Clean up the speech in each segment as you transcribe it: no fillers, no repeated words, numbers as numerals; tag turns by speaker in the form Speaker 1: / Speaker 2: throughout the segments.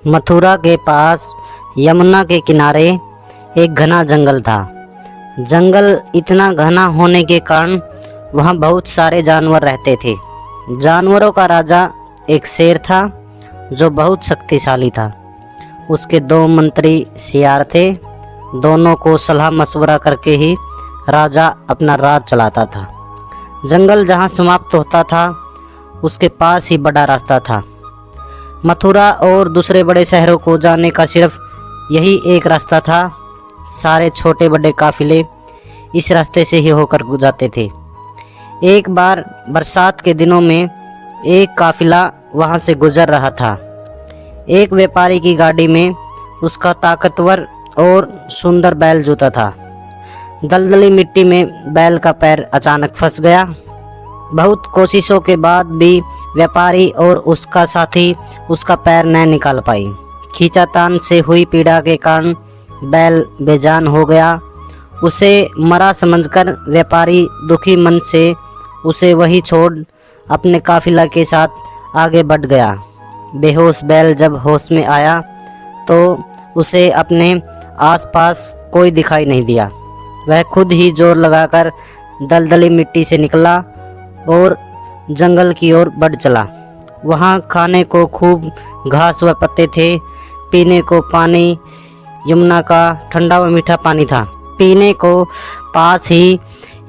Speaker 1: मथुरा के पास यमुना के किनारे एक घना जंगल था। जंगल इतना घना होने के कारण वहाँ बहुत सारे जानवर रहते थे। जानवरों का राजा एक शेर था जो बहुत शक्तिशाली था। उसके दो मंत्री सियार थे। दोनों को सलाह मशवरा करके ही राजा अपना राज चलाता था। जंगल जहाँ समाप्त होता था उसके पास ही बड़ा रास्ता था। मथुरा और दूसरे बड़े शहरों को जाने का सिर्फ यही एक रास्ता था। सारे छोटे बड़े काफिले इस रास्ते से ही होकर जाते थे। एक बार बरसात के दिनों में एक काफिला वहां से गुजर रहा था। एक व्यापारी की गाड़ी में उसका ताकतवर और सुंदर बैल जुता था। दलदली मिट्टी में बैल का पैर अचानक फंस गया। बहुत कोशिशों के बाद भी व्यापारी और उसका साथी उसका पैर न निकाल पाई। खींचातान से हुई पीड़ा के कारण बैल बेजान हो गया। उसे मरा समझकर व्यापारी दुखी मन से उसे वही छोड़ अपने काफिला के साथ आगे बढ़ गया। बेहोश बैल जब होश में आया तो उसे अपने आसपास कोई दिखाई नहीं दिया। वह खुद ही जोर लगाकर दलदली मिट्टी से निकला और जंगल की ओर बढ़ चला। वहाँ खाने को खूब घास व पत्ते थे। पीने को पानी यमुना का ठंडा व मीठा पानी था। पीने को पास ही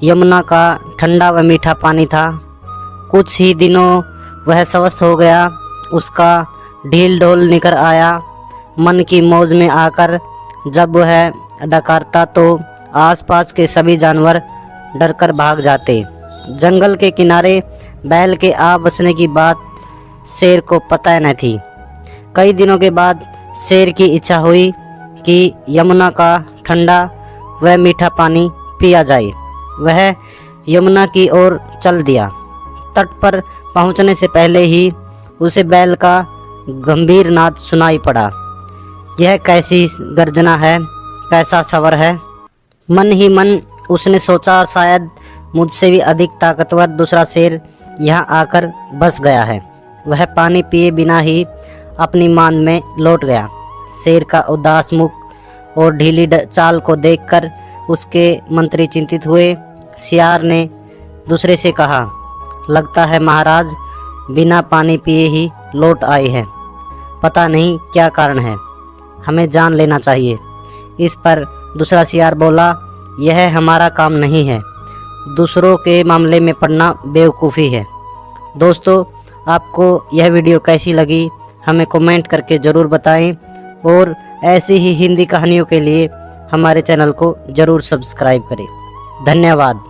Speaker 1: यमुना का ठंडा व मीठा पानी था। कुछ ही दिनों वह स्वस्थ हो गया। उसका ढील ढोल निकल आया। मन की मौज में आकर जब वह डकारता तो आसपास के सभी जानवर डरकर भाग जाते। जंगल के किनारे बैल के आ बसने की बात शेर को पता न थी। कई दिनों के बाद शेर की इच्छा हुई कि यमुना का ठंडा व मीठा पानी पिया जाए। वह यमुना की ओर चल दिया। तट पर पहुंचने से पहले ही उसे बैल का गंभीर नाद सुनाई पड़ा। यह कैसी गर्जना है, कैसा स्वर है। मन ही मन उसने सोचा शायद मुझसे भी अधिक ताकतवर दूसरा शेर यहाँ आकर बस गया है। वह पानी पिए बिना ही अपनी मान में लौट गया। शेर का उदास मुख और ढीली चाल को देखकर उसके मंत्री चिंतित हुए। सियार ने दूसरे से कहा, लगता है महाराज बिना पानी पिए ही लौट आए हैं। पता नहीं क्या कारण है, हमें जान लेना चाहिए। इस पर दूसरा सियार बोला, यह हमारा काम नहीं है। दूसरों के मामले में पड़ना बेवकूफ़ी है। दोस्तों, आपको यह वीडियो कैसी लगी हमें कमेंट करके ज़रूर बताएं और ऐसी ही हिंदी कहानियों के लिए हमारे चैनल को ज़रूर सब्सक्राइब करें। धन्यवाद।